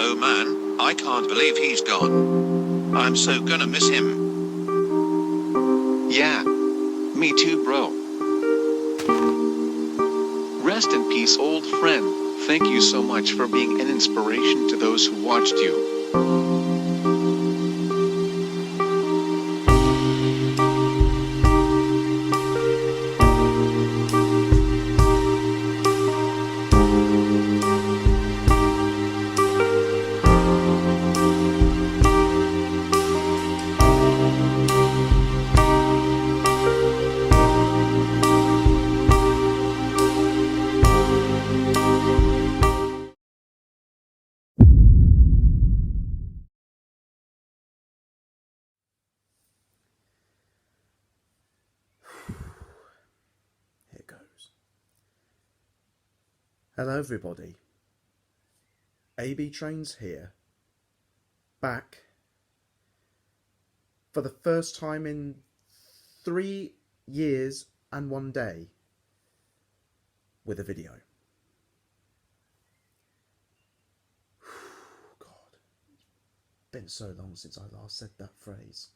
Oh man, I can't believe he's gone. I'm so gonna miss him. Yeah, me too, bro. Rest in peace, old friend. Thank you so much for being an inspiration to those who watched you. Here goes. Hello everybody. AB Trains here. Back for the first time in 3 years and 1 day with a video. God, it's been so long since I last said that phrase.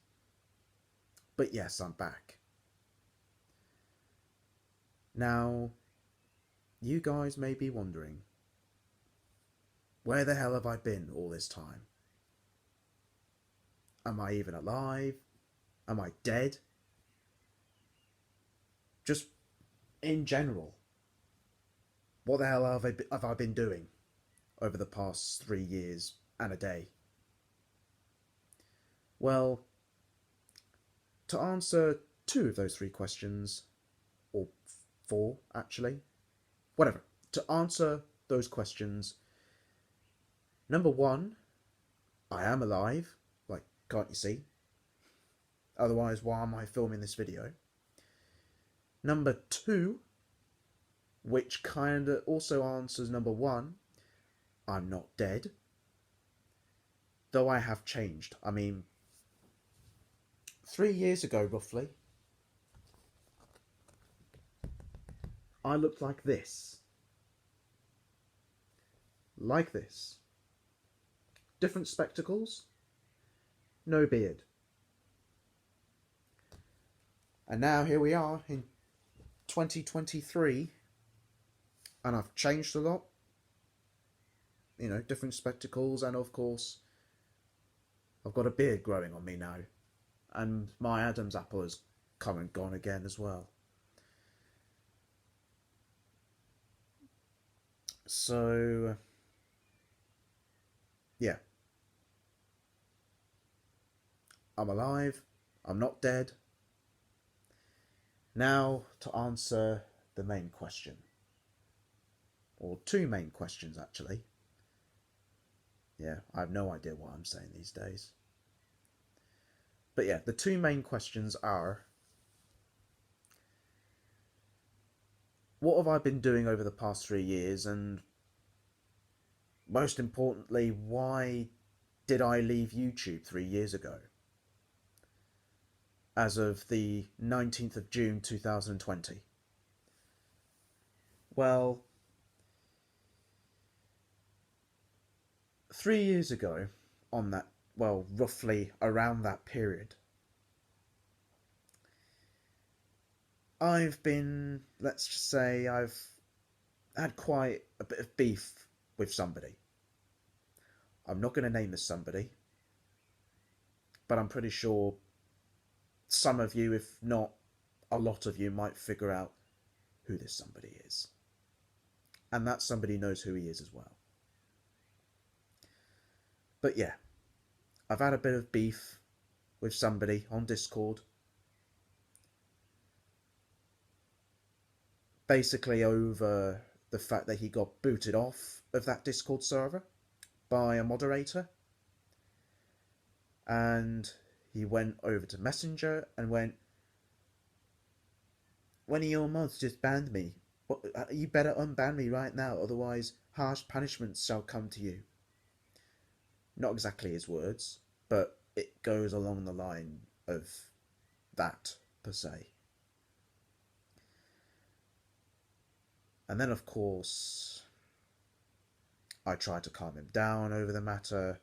But yes, I'm back. Now, you guys may be wondering, where the hell have I been all this time? Am I even alive? Am I dead? Just in general, what the hell have I been doing over the past 3 years and a day? Well, to answer 2 of those 3 questions, or 4 actually, whatever, to answer those questions, number 1, I am alive, like, can't you see? Otherwise, why am I filming this video? Number 2, which kinda also answers number 1, I'm not dead. Though I have changed. I mean, 3 years ago, roughly, I looked like this. Like this. Different spectacles. No beard. And now here we are in 2023, and I've changed a lot. You know, different spectacles, and of course, I've got a beard growing on me now. And my Adam's apple has come and gone again as well. So, yeah. I'm alive. I'm not dead. Now to answer the main question. Or 2 main questions, actually. Yeah, I have no idea what I'm saying these days. But yeah, the 2 main questions are, what have I been doing over the past 3 years, and most importantly, why did I leave YouTube 3 years ago? As of the 19th of June 2020. Well, 3 years ago, on that, well, roughly around that period, I've been, let's just say, I've had quite a bit of beef with somebody. I'm not going to name this somebody, but I'm pretty sure some of you, if not a lot of you, might figure out who this somebody is. And that somebody knows who he is as well. But yeah, I've had a bit of beef with somebody on Discord. Basically over the fact that he got booted off of that Discord server by a moderator. And he went over to Messenger and went, "One of your mods just banned me. You better unban me right now, otherwise harsh punishments shall come to you." Not exactly his words, but it goes along the line of that, per se. And then, of course, I tried to calm him down over the matter.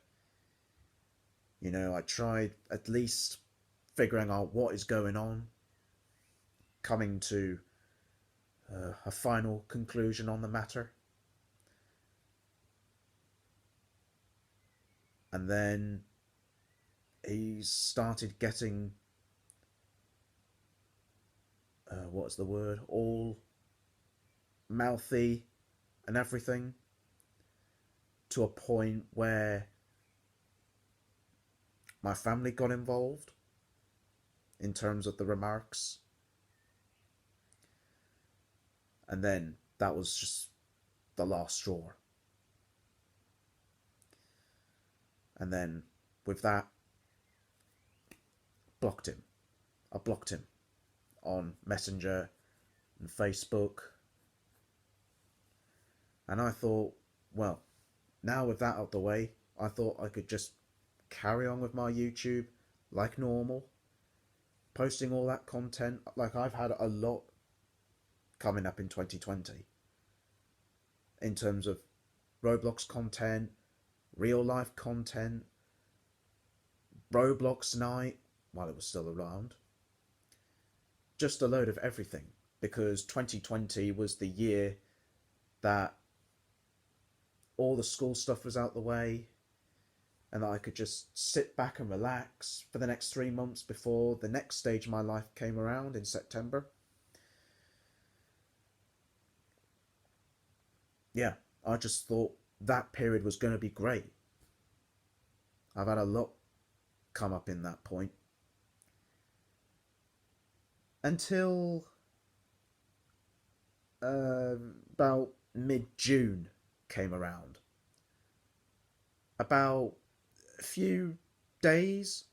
You know, I tried at least figuring out what is going on, coming to a final conclusion on the matter. And then he started getting, what's the word, all mouthy and everything, to a point where my family got involved in terms of the remarks. And then that was just the last straw. And then with that, blocked him. I blocked him on Messenger and Facebook. And I thought, well, now with that out the way, I thought I could just carry on with my YouTube like normal, posting all that content. Like, I've had a lot coming up in 2020 in terms of Roblox content, real life content, Roblox night while it was still around, just a load of everything, because 2020 was the year that all the school stuff was out the way and that I could just sit back and relax for the next 3 months before the next stage of my life came around in September. Yeah, I just thought that period was going to be great. I've had a lot come up in that point. Until about mid-June came around. About a few days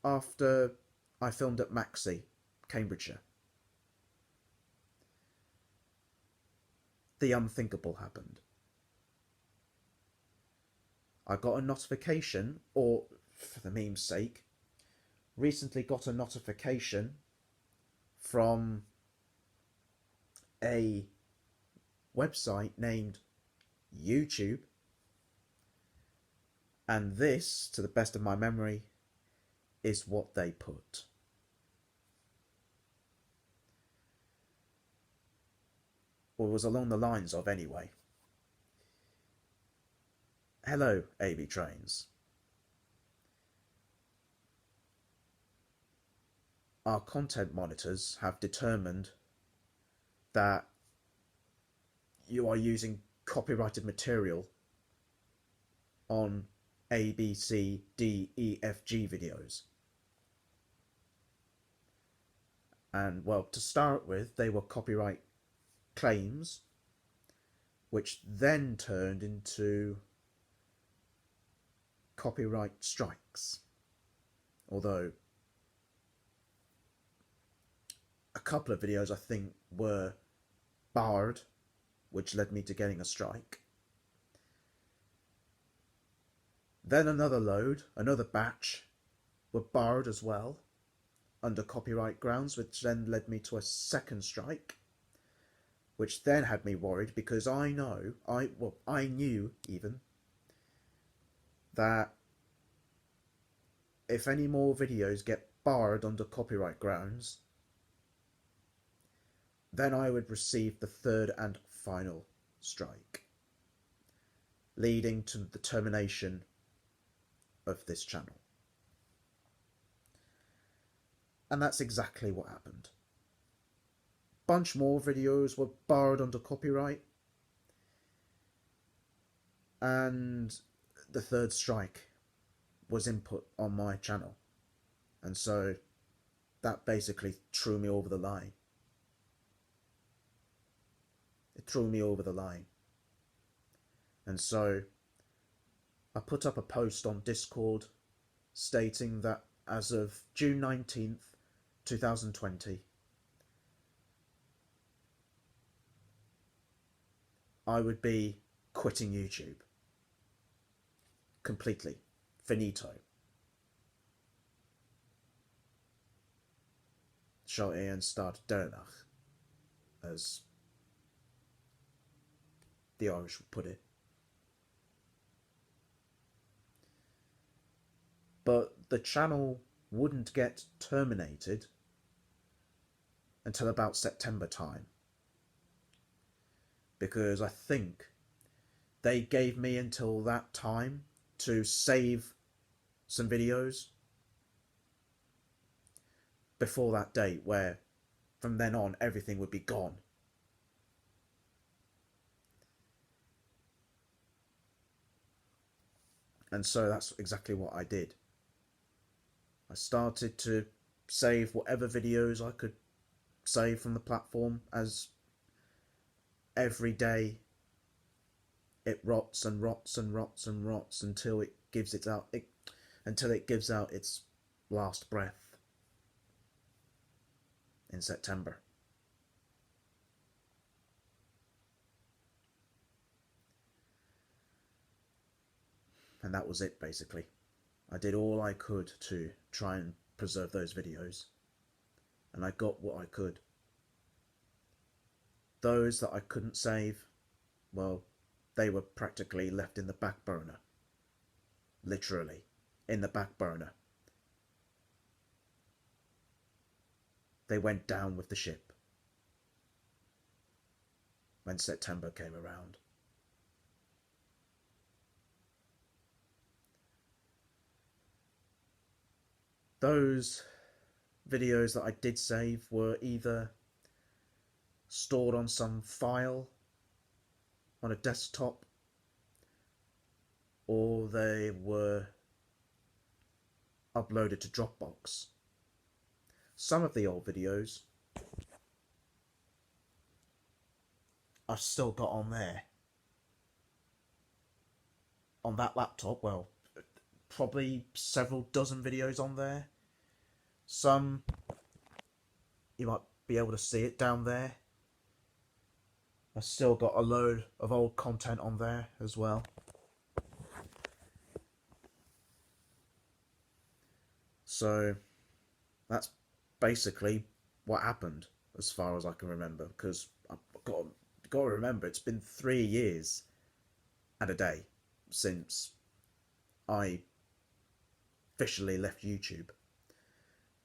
after I filmed at Maxi, Cambridgeshire, the unthinkable happened. I got a notification, or for the meme's sake, recently got a notification from a website named YouTube, and this, to the best of my memory, is what they put. Or it was along the lines of, anyway. Hello, AB Trains. Our content monitors have determined that you are using copyrighted material on A, B, C, D, E, F, G videos. And, well, to start with, they were copyright claims, which then turned into copyright strikes. Although a couple of videos, I think, were barred, which led me to getting a strike. Then another load, another batch, were barred as well under copyright grounds, which then led me to a second strike, which then had me worried, because I knew even that if any more videos get barred under copyright grounds, then I would receive the third and final strike, leading to the termination of this channel. And that's exactly what happened. Bunch more videos were barred under copyright, and the third strike was input on my channel, and so that basically threw me over the line. It threw me over the line. And so I put up a post on Discord stating that as of June 19th, 2020, I would be quitting YouTube. Completely. Finito. Shall Ian start Dernach, as the Irish would put it. but the channel wouldn't get terminated until about September time, because I think they gave me until that time to save some videos before that date, where from then on everything would be gone. And so that's exactly what I did. I started to save whatever videos I could save from the platform, as every day it rots and rots and rots and rots until it gives out its last breath in September. And that was it, basically. I did all I could to try and preserve those videos, and I got what I could. Those that I couldn't save, well, they were practically left in the back burner. Literally, in the back burner. They went down with the ship when September came around. Those videos that I did save were either stored on some file on a desktop, or they were uploaded to Dropbox. Some of the old videos I've still got on there. On that laptop, well, probably several dozen videos on there. Some, you might be able to see it down there. I've still got a load of old content on there as well. So that's basically what happened, as far as I can remember, because I've got to remember, it's been 3 years and a day since I officially left YouTube,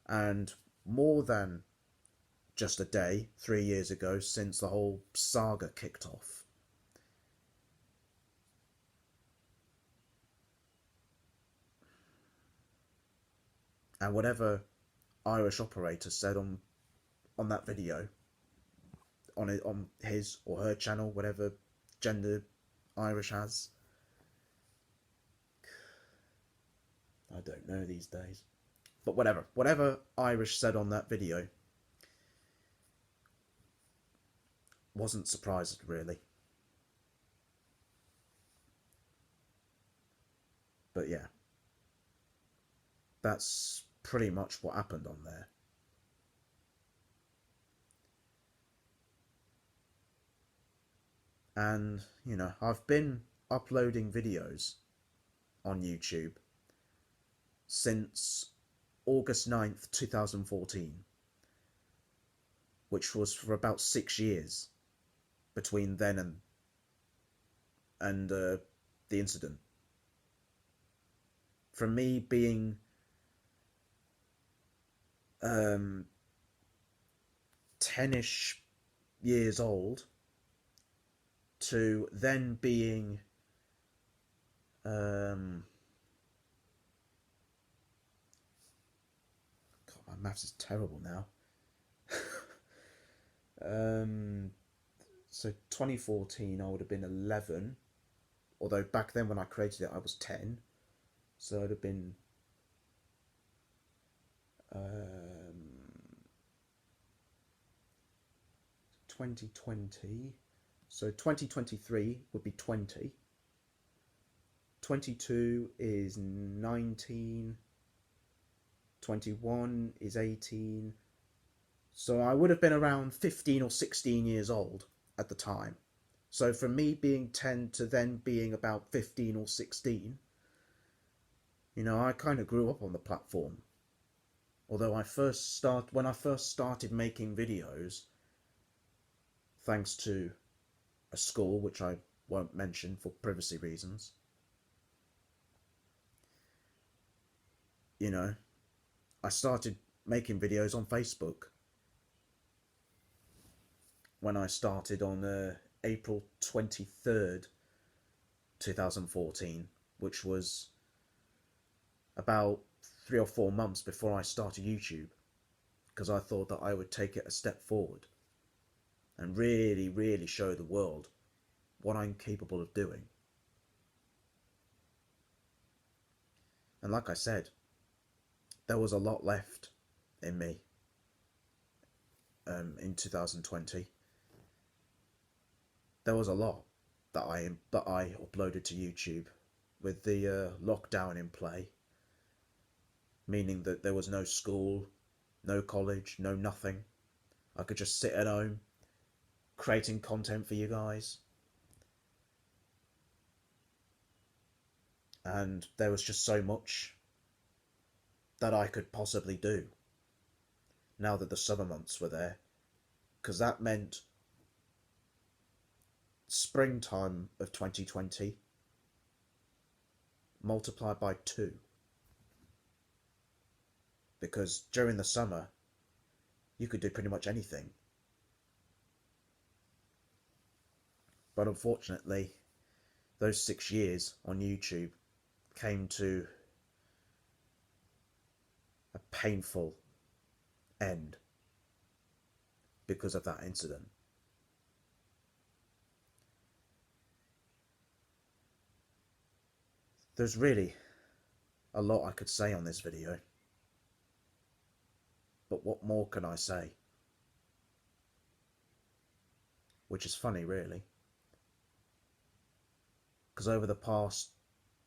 and more than just a day 3 years ago since the whole saga kicked off. And whatever Irish operator said on that video, on his or her channel, whatever gender Irish has, I don't know these days, but whatever Irish said on that video, wasn't surprised, really. But yeah, that's pretty much what happened on there. And, you know, I've been uploading videos on YouTube since August 9th, 2014, which was for about 6 years between then and the incident. From me being 10-ish years old to then being God, my maths is terrible now. So 2014 I would have been 11, although back then when I created it I was 10, so I'd have been 2020, so 2023 would be 20, 22 is 19, 21 is 18, so I would have been around 15 or 16 years old at the time. So from me being 10 to then being about 15 or 16, you know, I kind of grew up on the platform. Although when I first started making videos, thanks to a school which I won't mention for privacy reasons, you know, I started making videos on Facebook when I started on April 23rd, 2014, which was about 3 or 4 months before I started YouTube, because I thought that I would take it a step forward and really, really show the world what I'm capable of doing. And like I said, there was a lot left in me in 2020. There was a lot that I uploaded to YouTube with the lockdown in play, meaning that there was no school, no college, no nothing. I could just sit at home creating content for you guys. And there was just so much that I could possibly do now that the summer months were there, because that meant springtime of 2020 multiplied by 2, because during the summer you could do pretty much anything. But unfortunately, those 6 years on YouTube came to a painful end because of that incident. There's really a lot I could say on this video, but what more can I say? Which is funny, really, because over the past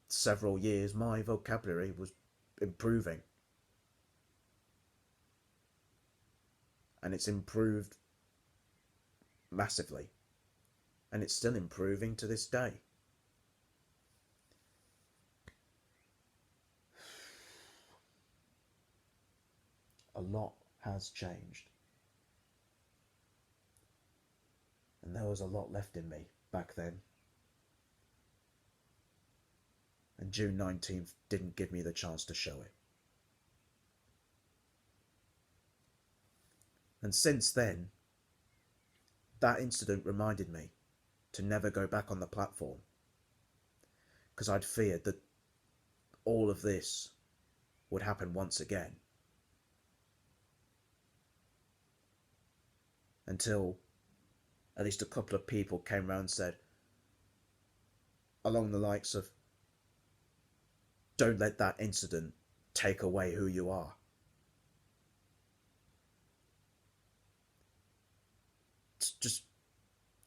several years my vocabulary was improving, and it's improved massively, and it's still improving to this day. A lot has changed, and there was a lot left in me back then, and June 19th didn't give me the chance to show it. And since then, that incident reminded me to never go back on the platform, because I'd feared that all of this would happen once again, until at least a couple of people came round and said, along the likes of, don't let that incident take away who you are.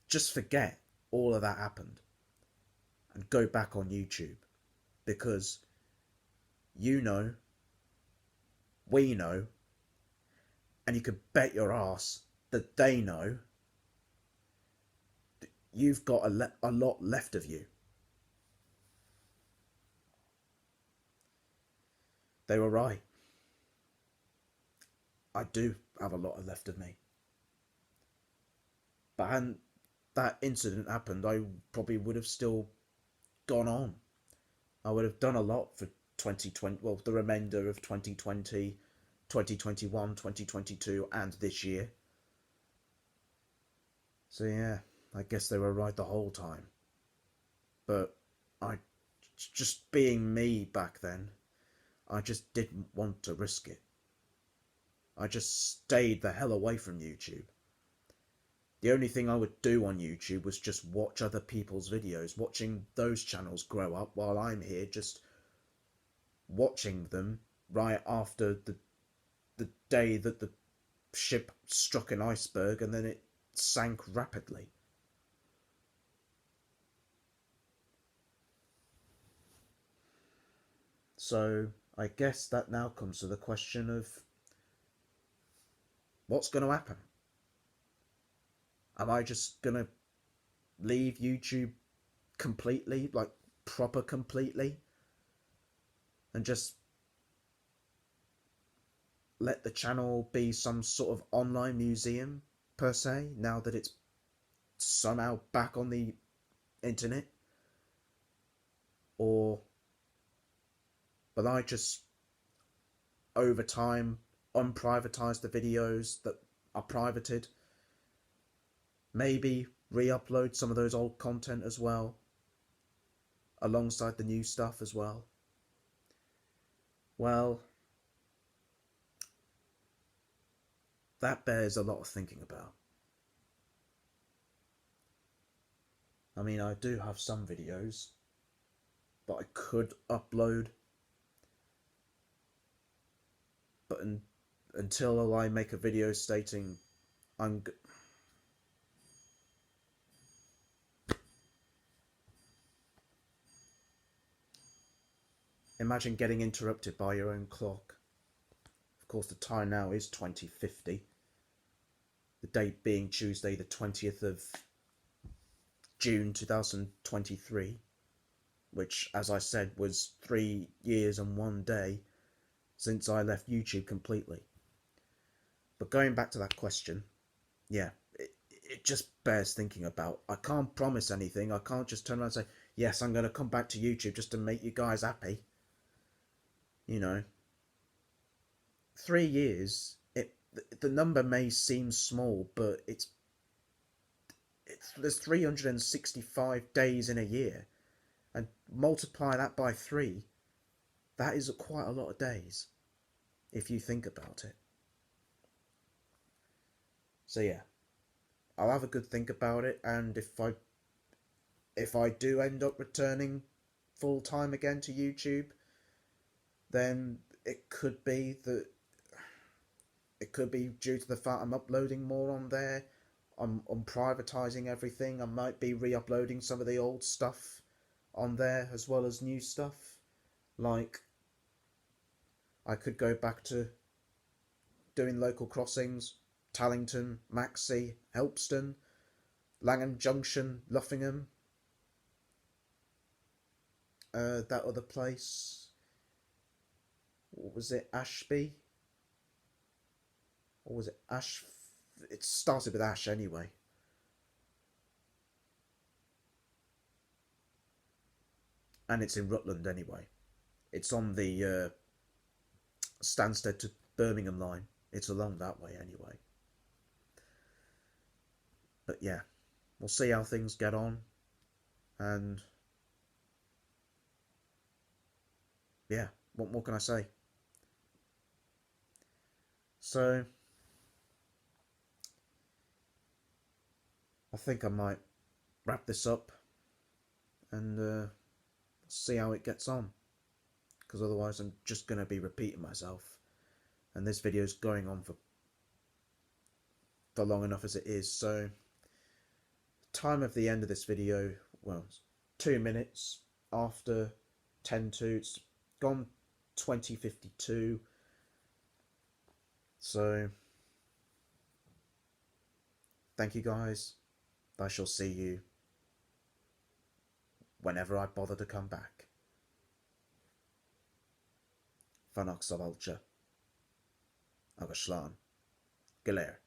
Just forget all of that happened and go back on YouTube, because you know, we know, and you can bet your ass that they know that you've got a lot left of you. They were right. I do have a lot left of me. But hadn't that incident happened, I probably would have still gone on. I would have done a lot for 2020, well, the remainder of 2020, 2021, 2022, and this year. So yeah, I guess they were right the whole time. But just being me back then, I just didn't want to risk it. I just stayed the hell away from YouTube. The only thing I would do on YouTube was just watch other people's videos, watching those channels grow up while I'm here just watching them right after the day that the ship struck an iceberg and then it sank rapidly. So I guess that now comes to the question of what's going to happen. Am I just going to leave YouTube completely, like proper completely, and just let the channel be some sort of online museum per se, now that it's somehow back on the internet? Or will I just over time unprivatize the videos that are privated. Maybe re-upload some of those old content as well, alongside the new stuff as well. Well, that bears a lot of thinking about. I mean, I do have some videos that I could upload, but until I make a video stating Imagine getting interrupted by your own clock. Of course, the time now is 2050. The date being Tuesday, the 20th of June 2023, which, as I said, was 3 years and 1 day since I left YouTube completely. But going back to that question, yeah, it just bears thinking about. I can't promise anything. I can't just turn around and say, yes, I'm going to come back to YouTube just to make you guys happy. You know, 3 years, the number may seem small, but there's 365 days in a year, and multiply that by 3, that is quite a lot of days, if you think about it. So yeah, I'll have a good think about it, and if I do end up returning full time again to YouTube, then it could be due to the fact I'm uploading more on there. I'm privatizing everything. I might be re-uploading some of the old stuff on there as well as new stuff. Like, I could go back to doing local crossings: Tallington, Maxey, Helpston, Langham Junction, Luffingham, that other place, what was it, Ashby? Or was it Ash? It started with Ash anyway. And it's in Rutland anyway. It's on the Stansted to Birmingham line. It's along that way anyway. But yeah, we'll see how things get on. And yeah, what more can I say? So I think I might wrap this up and see how it gets on, because otherwise I'm just going to be repeating myself, and this video is going on for long enough as it is. So time of the end of this video, well, 2 minutes after 10 to, it's gone 20:52. So thank you guys. I shall see you whenever I bother to come back. Fanox a bhailte. Agus slán. Go léir.